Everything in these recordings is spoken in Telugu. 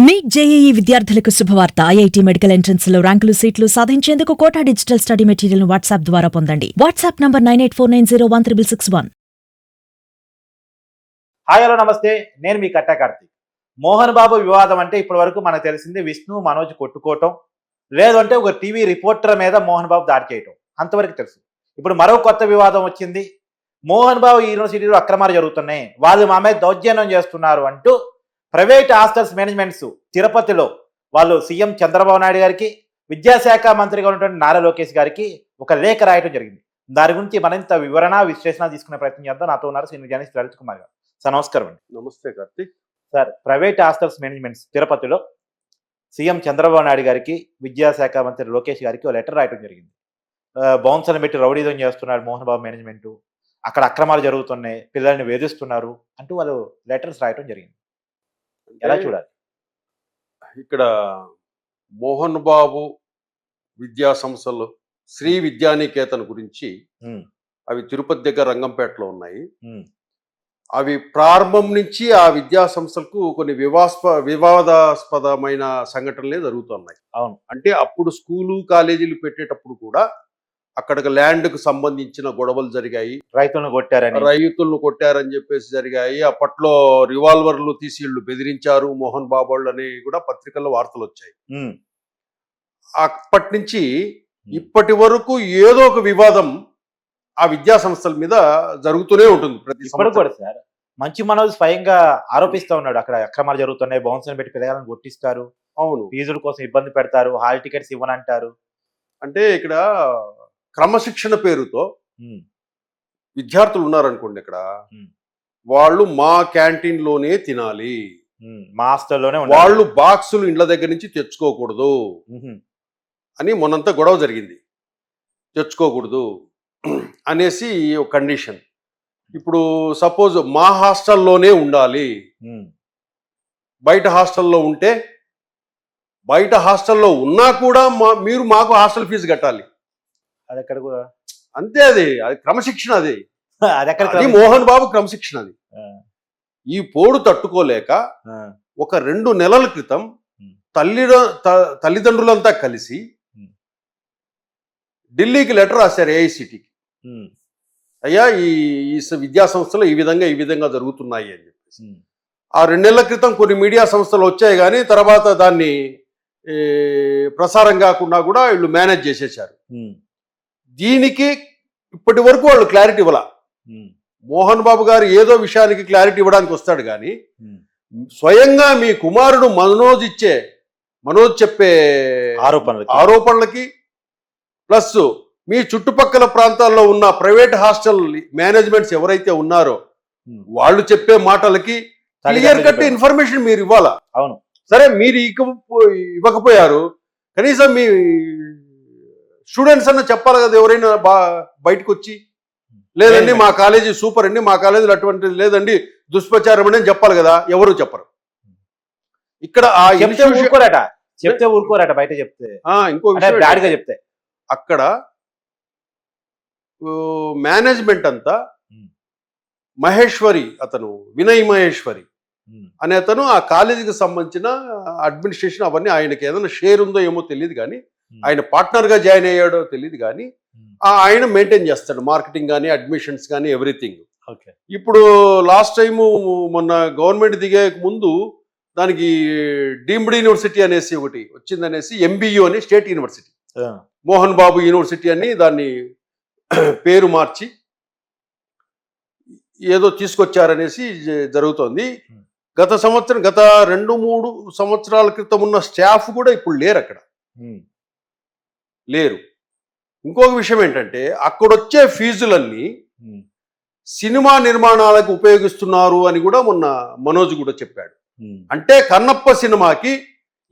నీట్ జేఈఈ విద్యార్థులకు శుభవార్త. ఐఐటీ మెడికల్ ఎంట్రన్స్ లో ర్యాంకులు సీట్లు సాధించేందుకు Kota digital study material WhatsApp ద్వారా పొందండి. WhatsApp number 9849016661. హాయ్ హలో నమస్తే, నేను మీ కట్టా కార్తీక్. మోహన్ బాబు వివాదం అంటే ఇప్పటి వరకు మనకు తెలిసింది విష్ణు మనోజ్ కొట్టుకోవటం, లేదంటే ఒక టీవీ రిపోర్టర్ మీద మోహన్ బాబు దాడి చేయటం, అంతవరకు తెలుసు. ఇప్పుడు మరో కొత్త వివాదం వచ్చింది. మోహన్ బాబు యూనివర్సిటీలో అక్రమాలు జరుగుతున్నాయి, వాళ్ళు మా మీద దౌర్జన్యం చేస్తున్నారు అంటూ ప్రైవేట్ హాస్టల్స్ మేనేజ్మెంట్స్ తిరుపతిలో వాళ్ళు సీఎం చంద్రబాబు నాయుడు గారికి, విద్యాశాఖ మంత్రిగా ఉన్నటువంటి నారా లోకేష్ గారికి ఒక లేఖ రాయటం జరిగింది. దాని గురించి మరింత వివరణ విశ్లేషణ తీసుకునే ప్రయత్నం చేద్దాం. నాతో ఉన్నారు సీనియర్ జర్నలిస్ట్ లలిత్ కుమార్ గారు. సార్ నమస్కారం అండి. నమస్తే Karthik. Sir, private hostels managements తిరుపతిలో సీఎం చంద్రబాబు నాయుడు గారికి, విద్యాశాఖ మంత్రి లోకేష్ గారికి ఒక లెటర్ రాయటం జరిగింది. బౌన్సర్ని పెట్టి రౌడీజం చేస్తున్నారు మోహన్ బాబు మేనేజ్మెంట్, అక్కడ అక్రమాలు జరుగుతున్నాయి, పిల్లల్ని వేధిస్తున్నారు అంటూ వాళ్ళు లెటర్స్ రాయటం జరిగింది. ఎలా చూడాలి? ఇక్కడ మోహన్ బాబు విద్యా సంస్థలు శ్రీ విద్యానికేతన్ గురించి అవి తిరుపతి దగ్గర రంగంపేటలో ఉన్నాయి. అవి ప్రారంభం నుంచి ఆ విద్యా సంస్థలకు కొన్ని వివాదాస్పదమైన సంఘటనలే జరుగుతున్నాయి. అవును. అంటే అప్పుడు స్కూలు కాలేజీలు పెట్టేటప్పుడు కూడా అక్కడికి ల్యాండ్కు సంబంధించిన గొడవలు జరిగాయి. రైతులను కొట్టారని చెప్పేసి జరిగాయి. అప్పట్లో రివాల్వర్లు తీసి వీళ్ళు బెదిరించారు మోహన్ బాబు వాళ్ళు అని కూడా పత్రికల్లో వార్తలు వచ్చాయి. అప్పటి నుంచి ఇప్పటి వరకు ఏదో ఒక వివాదం ఆ విద్యా సంస్థల మీద జరుగుతూనే ఉంటుంది ప్రతి కూడా. సార్, మంచి మనోజ్ స్వయంగా ఆరోపిస్తూ ఉన్నాడు, అక్కడ అక్రమాలు జరుగుతున్నాయి, బౌన్సర్ని పెట్టి పిల్లలను కొట్టిస్తారు, అవును, ఫీజుల కోసం ఇబ్బంది పెడతారు, హాల్ టికెట్స్ ఇవ్వనంటారు. అంటే ఇక్కడ క్రమశిక్షణ పేరుతో విద్యార్థులు ఉన్నారనుకోండి, ఇక్కడ వాళ్ళు మా క్యాంటీన్ లోనే తినాలి, మా హాస్టల్లోనే వాళ్ళు బాక్సులు ఇండ్ల దగ్గర నుంచి తెచ్చుకోకూడదు అని మొన్నంతా గొడవ జరిగింది. తెచ్చుకోకూడదు అనేసి ఒక కండిషన్. ఇప్పుడు సపోజ్ మా హాస్టల్లోనే ఉండాలి, బయట హాస్టల్లో ఉంటే బయట హాస్టల్లో ఉన్నా కూడా మీరు మాకు హాస్టల్ ఫీజు కట్టాలి. అది ఎక్కడ కూడా అంతే, అది క్రమశిక్షణ. అది మోహన్ బాబు క్రమశిక్షణ. అది ఈ పోడు తట్టుకోలేక ఒక 2 నెలల క్రితం తల్లిదండ్రులంతా కలిసి ఢిల్లీకి లెటర్ రాశారు ఏఐసిటికి. అయ్యా, ఈ విద్యా సంస్థలు ఈ విధంగా జరుగుతున్నాయి అని చెప్పేసి. ఆ 2 నెలల క్రితం కొన్ని మీడియా సంస్థలు వచ్చాయి, కానీ తర్వాత దాన్ని ప్రసారం కాకుండా కూడా వీళ్ళు మేనేజ్ చేసేసారు. దీనికి ఇప్పటి వరకు వాళ్ళు క్లారిటీ ఇవ్వాల. మోహన్ బాబు గారు ఏదో విషయానికి క్లారిటీ ఇవ్వడానికి వస్తాడు, కానీ స్వయంగా మీ కుమారుడు మనోజ్ చెప్పే ఆరోపణలకి ప్లస్ మీ చుట్టుపక్కల ప్రాంతాల్లో ఉన్న ప్రైవేట్ హాస్టల్ మేనేజ్మెంట్స్ ఎవరైతే ఉన్నారో వాళ్ళు చెప్పే మాటలకి క్లియర్ కట్ ఇన్ఫర్మేషన్ మీరు ఇవ్వాలా. అవును, సరే, మీరు ఇవ్వకపోయారు, కనీసం మీ స్టూడెంట్స్ అన్న చెప్పాలి కదా. ఎవరైనా బయటకు వచ్చి లేదండి మా కాలేజీ సూపర్ అండి, మా కాలేజీలో అటువంటిది లేదండి, దుష్ప్రచారం అని చెప్పాలి కదా. ఎవరు చెప్పరు. ఇక్కడ చెప్తే ఊరుకోరట బయట చెప్తే. ఇంకో చెప్తే అక్కడ మేనేజ్మెంట్ అంతా మహేశ్వరి, అతను వినయ్ మహేశ్వరి అనే అతను ఆ కాలేజీకి సంబంధించిన అడ్మినిస్ట్రేషన్ అవన్నీ ఆయనకి ఏదైనా షేర్ ఉందో ఏమో తెలియదు, కానీ ఆయన పార్ట్నర్ గా జాయిన్ అయ్యాడో తెలియదు, కానీ ఆయన మెయింటైన్ చేస్తాడు మార్కెటింగ్ కానీ అడ్మిషన్స్ కానీ ఎవ్రీథింగ్. ఇప్పుడు లాస్ట్ టైము మొన్న గవర్నమెంట్ దిగే ముందు దానికి డీమ్డ్ యూనివర్సిటీ అనేసి ఒకటి వచ్చిందనేసి ఎంబీయూ అని state university, Mohan Babu university అని దాన్ని పేరు మార్చి ఏదో తీసుకొచ్చారనేసి జరుగుతోంది. గత 2-3 సంవత్సరాల క్రితం ఉన్న స్టాఫ్ కూడా ఇప్పుడు లేరు, అక్కడ లేరు. ఇంకొక విషయం ఏంటంటే అక్కడొచ్చే ఫీజులన్నీ సినిమా నిర్మాణాలకు ఉపయోగిస్తున్నారు అని కూడా మొన్న మనోజ్ కూడా చెప్పాడు. అంటే కన్నప్ప సినిమాకి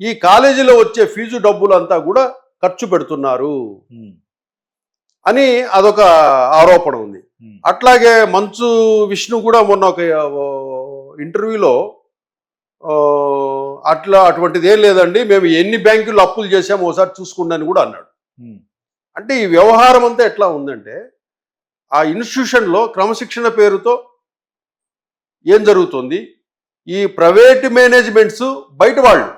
ఈ కాలేజీలో వచ్చే ఫీజు డబ్బులు అంతా కూడా ఖర్చు పెడుతున్నారు అని అదొక ఆరోపణ ఉంది. అట్లాగే మంచు విష్ణు కూడా మొన్న ఒక ఇంటర్వ్యూలో అటువంటిది ఏం లేదండి, మేము ఎన్ని బ్యాంకుల్లో అప్పులు చేసామో ఒకసారి చూసుకోండి అని కూడా అన్నాడు. అంటే ఈ వ్యవహారం అంతా ఎట్లా ఉందంటే ఆ ఇన్స్టిట్యూషన్లో క్రమశిక్షణ పేరుతో ఏం జరుగుతుంది, ఈ ప్రైవేట్ మేనేజ్మెంట్స్ బయట వాళ్ళు,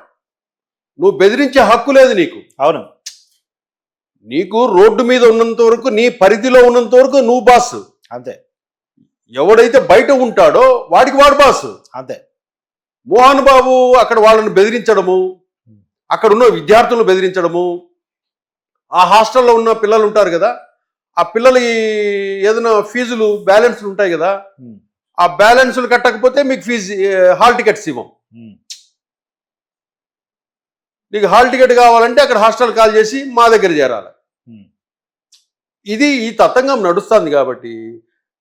నువ్వు బెదిరించే హక్కు లేదు నీకు. అవును. నీకు రోడ్డు మీద ఉన్నంత వరకు, నీ పరిధిలో ఉన్నంత వరకు నువ్వు బాస్. అంతే. ఎవడైతే బయట ఉంటాడో వాడికి వాడు బాస్. అంతే. మోహన్ బాబు అక్కడ వాళ్ళని బెదిరించడము, అక్కడ ఉన్న విద్యార్థులను బెదిరించడము, ఆ హాస్టల్లో ఉన్న పిల్లలు ఉంటారు కదా, ఆ పిల్లలు ఏదైనా ఫీజులు బ్యాలెన్స్లు ఉంటాయి కదా, ఆ బ్యాలెన్స్లు కట్టకపోతే మీకు ఫీజు హాల్ టికెట్స్ ఇవ్వం. నీకు హాల్ టికెట్ కావాలంటే అక్కడ హాస్టల్ కాల్ చేసి మా దగ్గర చేరాలి. ఇది ఈ తతంగం నడుస్తుంది. కాబట్టి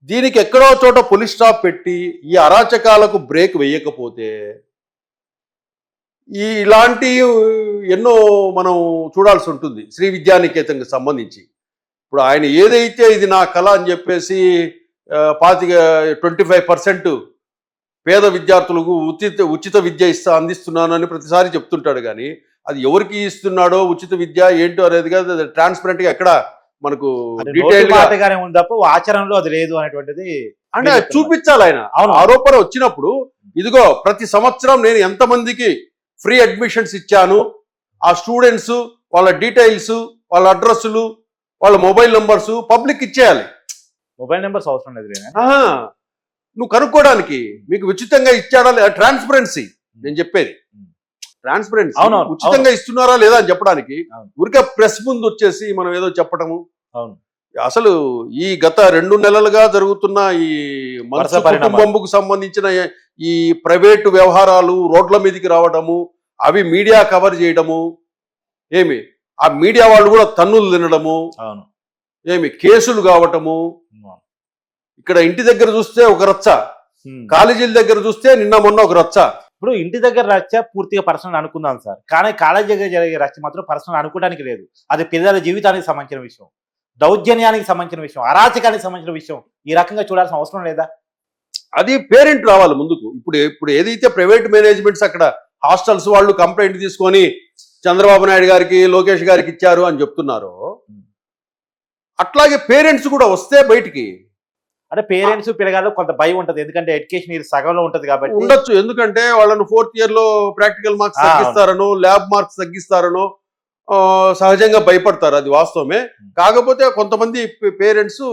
దీనికి ఎక్కడో చోట పోలీస్ స్టాప్ పెట్టి ఈ అరాచకాలకు బ్రేక్ వేయకపోతే ఇలాంటి ఎన్నో మనం చూడాల్సి ఉంటుంది. శ్రీ విద్యానికేతన్కి సంబంధించి ఇప్పుడు ఆయన ఏదైతే ఇది నా కళ అని చెప్పేసి 25% పేద విద్యార్థులకు ఉచిత విద్య అందిస్తున్నానని ప్రతిసారి చెప్తుంటాడు. కానీ అది ఎవరికి ఇస్తున్నాడో ఉచిత విద్య ఏంటో అనేది కాదు, ట్రాన్స్పరెంట్ గా ఎక్కడ మనకు డీటెయిల్ గానే ఉంది తప్ప ఆచరణలో అది లేదు అనేటువంటిది అంటే చూపించాలి ఆయన. ఆరోపణ వచ్చినప్పుడు ఇదిగో ప్రతి సంవత్సరం నేను ఎంతమందికి ఫ్రీ అడ్మిషన్స్ ఇచ్చాను, ఆ స్టూడెంట్స్ వాళ్ళ డీటెయిల్స్, వాళ్ళ అడ్రస్లు, వాళ్ళ మొబైల్ నంబర్స్ పబ్లిక్ ఇచ్చేయాలి. మొబైల్ నెంబర్స్ అవసరం లేదు. నువ్వు కనుక్కోవడానికి మీకు ఉచితంగా ఇచ్చాడా లేదా, ట్రాన్స్పరెన్సీ నేను చెప్పేది. ట్రాన్స్పరెన్సీ ఉచితంగా ఇస్తున్నారా లేదా అని చెప్పడానికి ఊరికే ప్రెస్ ముందు వచ్చేసి మనం ఏదో చెప్పటము. అసలు ఈ గత 2 నెలలుగా జరుగుతున్న ఈ కుటుంబంకు సంబంధించిన ఈ ప్రైవేటు వ్యవహారాలు రోడ్ల మీదకి రావడము, అవి మీడియా కవర్ చేయడము, ఏమి ఆ మీడియా వాళ్ళు కూడా తన్నులు తినడము, ఏమి కేసులు కావటము. ఇక్కడ ఇంటి దగ్గర చూస్తే ఒక రచ్చ, కాలేజీల దగ్గర చూస్తే నిన్న మొన్న ఒక రచ్చ. ఇప్పుడు ఇంటి దగ్గర రచ్చ పూర్తిగా పర్సనల్ అనుకుందాం సార్, కానీ కాలేజీ దగ్గర జరిగే రచ్చ మాత్రం పర్సనల్ అనుకోవడానికి లేదు. అది పిల్లల జీవితానికి సంబంధించిన విషయం, దౌర్జన్యానికి సంబంధించిన విషయం, అరాచకానికి సంబంధించిన విషయం. ఈ రకంగా చూడాల్సిన అవసరం లేదా? అది పేరెంట్ రావాలి ముందుకు. ఇప్పుడు ఏదైతే ప్రైవేట్ మేనేజ్మెంట్స్ అక్కడ హాస్టల్స్ వాళ్ళు కంప్లైంట్ తీసుకొని చంద్రబాబు నాయుడు గారికి లోకేష్ గారికి ఇచ్చారు అని చెప్తున్నారో, అట్లాగే పేరెంట్స్ కూడా వస్తే బయటికి. అంటే పేరెంట్స్ పిల్లగాళ్ళు కొంత భయం ఉంటది, ఎందుకంటే ఎడ్యుకేషన్ సగంలో ఉంటది కాబట్టి. ఉండొచ్చు, ఎందుకంటే వాళ్ళను 4th ఇయర్ లో ప్రాక్టికల్ మార్క్స్ తగ్గిస్తారనో ల్యాబ్ మార్క్స్ తగ్గిస్తారనో సహజంగా భయపడతారు, అది వాస్తవమే. కాకపోతే కొంతమంది పేరెంట్స్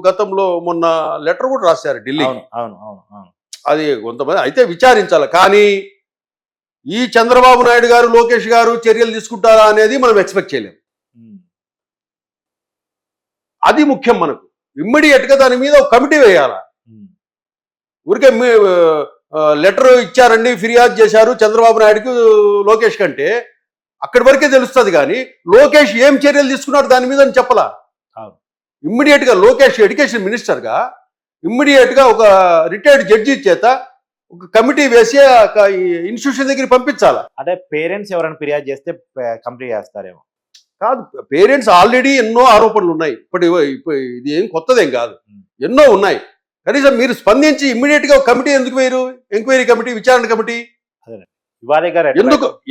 గతంలో మొన్న లెటర్ కూడా రాశారు ఢిల్లీ. అది కొంతమంది అయితే విచారించాలి. కానీ ఈ చంద్రబాబు నాయుడు గారు లోకేష్ గారు చర్యలు తీసుకుంటారా అనేది మనం ఎక్స్పెక్ట్ చేయలేం. అది ముఖ్యం మనకు. ఇమ్మీడియట్ గా దాని మీద ఒక కమిటీ వేయాల. ఊరికే లెటర్ ఇచ్చారండి, ఫిర్యాదు చేశారు చంద్రబాబు నాయుడుకి లోకేష్ కంటే అక్కడి వరకే తెలుస్తుంది. కానీ లోకేష్ ఏం చర్యలు తీసుకున్నాడు దాని మీద అని చెప్పలా. ఇమ్మీడియట్ గా లోకేష్ ఎడ్యుకేషన్ మినిస్టర్ గా ఇమ్మీడియట్ గా ఒక రిటైర్డ్ జడ్జి చేత ఒక కమిటీ వేసి ఇన్స్టిట్యూషన్ దగ్గరికి పంపించాలా. అంటే పేరెంట్స్ ఎవరైనా ఫిర్యాదు చేస్తే కంప్లీట్ చేస్తారేమో కాదు, పేరెంట్స్ ఆల్రెడీ ఎన్నో ఆరోపణలు ఉన్నాయి. ఇప్పుడు ఇది ఏం కొత్తదేం కాదు, ఎన్నో ఉన్నాయి. కనీసం మీరు స్పందించి ఇమ్మీడియట్ గా కమిటీ ఎందుకు వేయరు? ఎంక్వైరీ కమిటీ, విచారణ కమిటీ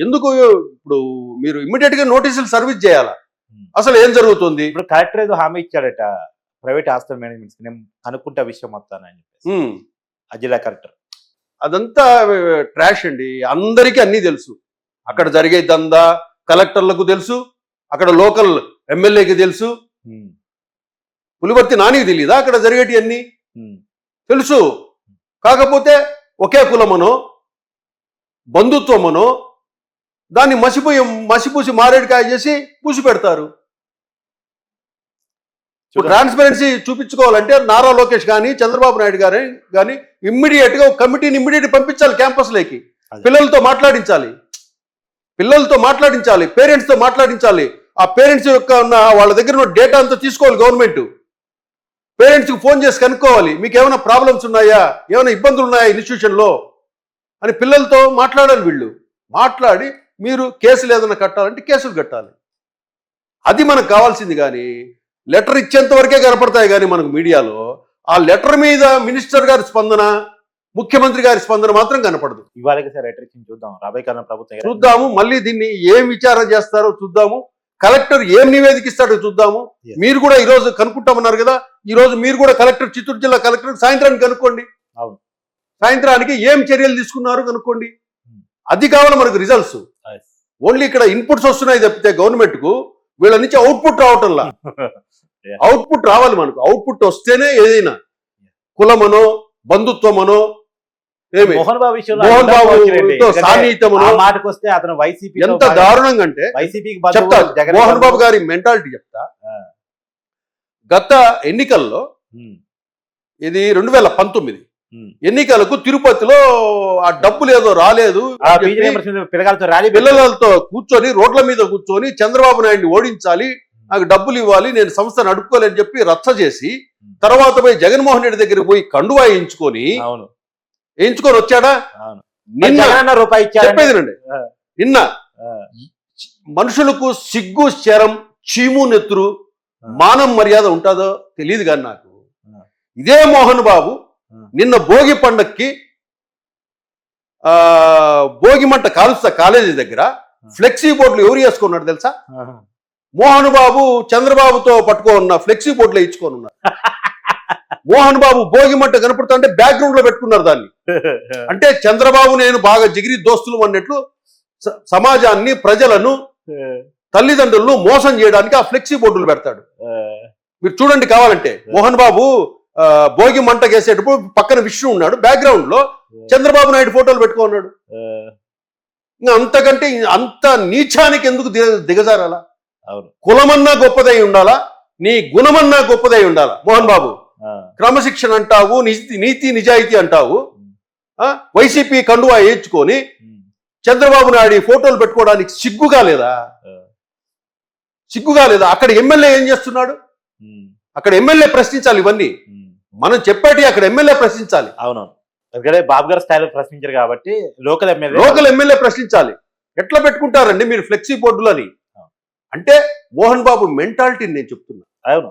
ఎందుకు ఇప్పుడు మీరు ఇమ్మీడియట్ గా నోటీసులు సర్వీస్ చేయాలా? అసలు ఏం జరుగుతుంది? ఇప్పుడు కలెక్టర్ ఏదో హామీ ఇచ్చాడట ప్రైవేట్ హాస్టల్ మేనేజ్మెంట్స్, నేను అనుకుంటా విషయం మొత్తాన్ని అని చెప్పేసి ఆ జిల్లా కలెక్టర్. అదంతా ట్రాష్ అండి. అందరికీ అన్నీ తెలుసు. అక్కడ జరిగే దందా కలెక్టర్లకు తెలుసు, అక్కడ లోకల్ ఎమ్మెల్యేకి తెలుసు. పులివర్తి నానికి తెలియదా అక్కడ జరిగేటి అన్నీ? తెలుసు. కాకపోతే ఒకే కులమనో బంధుత్వమనో దాన్ని మసిపూసి మారేడుకాయ చేసి పూసి పెడతారు. ట్రాన్స్పరెన్సీ చూపించుకోవాలంటే నారా లోకేష్ కానీ చంద్రబాబు నాయుడు గారు కానీ ఇమ్మీడియట్ గా ఒక కమిటీని ఇమ్మీడియట్ పంపించాలి క్యాంపస్లోకి. పిల్లలతో మాట్లాడించాలి, పేరెంట్స్ తో మాట్లాడించాలి. ఆ పేరెంట్స్ యొక్క వాళ్ళ దగ్గర ఉన్న డేటా అంతా తీసుకోవాలి గవర్నమెంట్. పేరెంట్స్కి ఫోన్ చేసి కనుక్కోవాలి, మీకు ఏమైనా ప్రాబ్లమ్స్ ఉన్నాయా, ఏమైనా ఇబ్బందులు ఉన్నాయా ఇన్స్టిట్యూషన్లో అని పిల్లలతో మాట్లాడాలి. వీళ్ళు మాట్లాడి మీరు కేసులు ఏదైనా కట్టాలంటే కేసులు కట్టాలి. అది మనకు కావాల్సింది. కానీ లెటర్ ఇచ్చేంత వరకే కనపడతాయి కానీ మనకు మీడియాలో ఆ లెటర్ మీద మినిస్టర్ గారి స్పందన, ముఖ్యమంత్రి గారి స్పందన మాత్రం కనపడదు. ఇవాళ లెటర్ ఇచ్చి చూద్దాం, రాబోయే కాలం ప్రభుత్వం చూద్దాము. మళ్ళీ దీన్ని ఏం విచారణ చేస్తారో చూద్దాము. కలెక్టర్ ఏం నివేదిక ఇస్తాడో చూద్దాము. మీరు కూడా ఈరోజు కనుక్కుంటామన్నారు కదా, ఈ రోజు మీరు కూడా కలెక్టర్, చిత్తూరు జిల్లా కలెక్టర్ సాయంత్రానికి కనుక్కోండి. సాయంత్రానికి ఏం చర్యలు తీసుకున్నారు కనుక్కోండి. అది కావాలి మనకు రిజల్ట్స్. ఓన్లీ ఇక్కడ ఇన్పుట్స్ వస్తున్నాయి తప్పితే గవర్నమెంట్ కు వీళ్ళ నుంచి అవుట్పుట్ రావటంలా. అవుట్పుట్ రావాలి మనకు. అవుట్పుట్ వస్తేనే ఏదైనా కులమనో బంధుత్వమనో ఏమి మోహన్ బాబు విషయంలో మోహన్ అడ్డం బాబు పోవచ్చులేండి. ఎందుకంటే సాన్నిహిత్యమనో ఆ మాటకు వస్తే అతను వైసీపీ ఎంత దారుణంగా అంటే వైసీపీకి చెప్తా. మోహన్ బాబు గారి మెంటాలిటీ చెప్తా. గత ఎన్నికల్లో ఇది 2019 ఎన్నికలకు తిరుపతిలో ఆ డబ్బులు ఏదో రాలేదు అని చెప్పి పిల్లగాలతో ర్యాలీ పిల్లలతో కూర్చొని రోడ్ల మీద కూర్చొని చంద్రబాబు నాయుడిని ఓడించాలి, నాకు డబ్బులు ఇవ్వాలి, నేను సంస్థ నడుపుకోలేని చెప్పి రచ్చ చేసి తర్వాత పోయి జగన్మోహన్ రెడ్డి దగ్గర పోయి కండువా వేయించుకొని వచ్చాడా? నిన్న రూపాయి చెప్పేదినండి. నిన్న మనుషులకు సిగ్గు శరం చీము నెత్తురు మానం మర్యాద ఉంటుందో తెలియదు కానీ నాకు ఇదే మోహన్ బాబు నిన్న భోగి పండక్కి భోగి మంట కాలుస్తా కాలేజీ దగ్గర ఫ్లెక్సీ బోర్డులు ఎవరు వేసుకున్నాడు తెలుసా? మోహన్ బాబు చంద్రబాబుతో పట్టుకో ఉన్న ఫ్లెక్సీ బోర్డులో ఇచ్చుకొని ఉన్నారు. మోహన్ బాబు భోగి మంట కనపడుతా అంటే బ్యాక్గ్రౌండ్ లో పెట్టుకున్నారు దాన్ని. అంటే చంద్రబాబు నేను బాగా జిగిరి దోస్తులు అన్నట్లు సమాజాన్ని ప్రజలను తల్లిదండ్రులను మోసం చేయడానికి ఆ ఫ్లెక్సీ బోర్డులు పెడతాడు. మీరు చూడండి కావాలంటే. మోహన్ బాబు భోగి మంట వేసేటప్పుడు పక్కన విష్ణు ఉన్నాడు, బ్యాక్గ్రౌండ్ లో చంద్రబాబు నాయుడు ఫోటోలు పెట్టుకున్నాడు. ఇంకా అంతకంటే అంత నీచానికి ఎందుకు దిగజారాలా? కులమన్నా గొప్పదై ఉండాలా, నీ గుణమన్నా గొప్పదై ఉండాలా. మోహన్ బాబు క్రమశిక్షణ అంటావు, నీతి నిజాయితీ అంటావు, వైసీపీ కండువా వేయించుకొని చంద్రబాబు నాయుడు ఫోటోలు పెట్టుకోవడానికి సిగ్గుగా లేదా? సిగ్గుగా లేదా? అక్కడ ఎమ్మెల్యే ఏం చేస్తున్నాడు? అక్కడ ఎమ్మెల్యే ప్రశ్నించాలి. ఇవన్నీ మనం చెప్పేటి అక్కడ ఎమ్మెల్యే ప్రశ్నించాలి. అవునవును. ఎందుకంటే బాబు గారు స్థాయిలో ప్రశ్నించారు కాబట్టి లోకల్ ఎమ్మెల్యే ప్రశ్నించాలి. ఎట్లా పెట్టుకుంటారండి మీరు ఫ్లెక్సీ బోర్డులని? అంటే మోహన్ బాబు మెంటాలిటీని నేను చెప్తున్నా. అవును.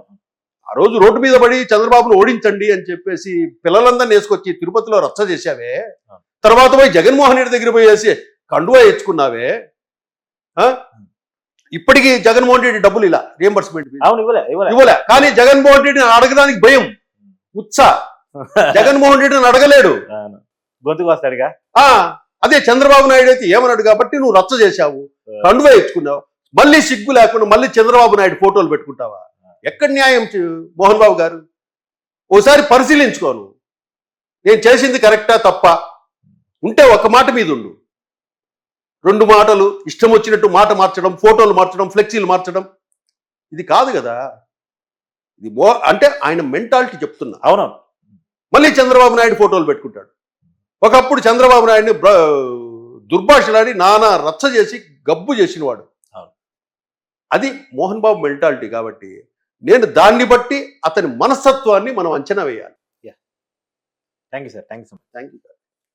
ఆ రోజు రోడ్డు మీద పడి చంద్రబాబును ఓడించండి అని చెప్పేసి పిల్లలందరినీ వేసుకొచ్చి తిరుపతిలో రచ్చ చేశావే, తర్వాత పోయి జగన్మోహన్ రెడ్డి దగ్గర పోయేసి కండువా ఇచ్చుకున్నావే. ఇప్పటికీ జగన్మోహన్ రెడ్డి డబ్బులు ఇలా రియంబర్స్మెంట్ ఇవ్వలే. కానీ జగన్మోహన్ రెడ్డిని అడగడానికి భయం, ఉత్సాహ. జగన్మోహన్ రెడ్డిని అడగలేడు, గొంతుకు వస్తాడుగా. అదే చంద్రబాబు నాయుడు అయితే ఏమన్నాడు కాబట్టి నువ్వు రచ్చ చేశావు, కండువా ఇచ్చుకున్నావు, మళ్ళీ సిగ్గు లేకుండా మళ్ళీ చంద్రబాబు నాయుడు ఫోటోలు పెట్టుకుంటావా? ఎక్కడ న్యాయం మోహన్ బాబు గారు? ఓసారి పరిశీలించుకోను. నేను చేసింది కరెక్టా తప్ప ఉంటే ఒక మాట మీద ఉండు. రెండు మాటలు ఇష్టం వచ్చినట్టు మాట మార్చడం, ఫోటోలు మార్చడం, ఫ్లెక్సీలు మార్చడం ఇది కాదు కదా. ఇది అంటే ఆయన మెంటాలిటీ చెప్తున్నా. అవునవును. మళ్ళీ చంద్రబాబు నాయుడు ఫోటోలు పెట్టుకుంటాడు. ఒకప్పుడు చంద్రబాబు నాయుడిని దుర్భాషలాడి నానా రచ్చ చేసి గబ్బు చేసినవాడు. అది మోహన్ బాబు మెంటాలిటీ. కాబట్టి నేను దాన్ని బట్టి అతని మనస్తత్వాన్ని మనం అంచనా వేయాలి. Thank you sir. Thank you sir.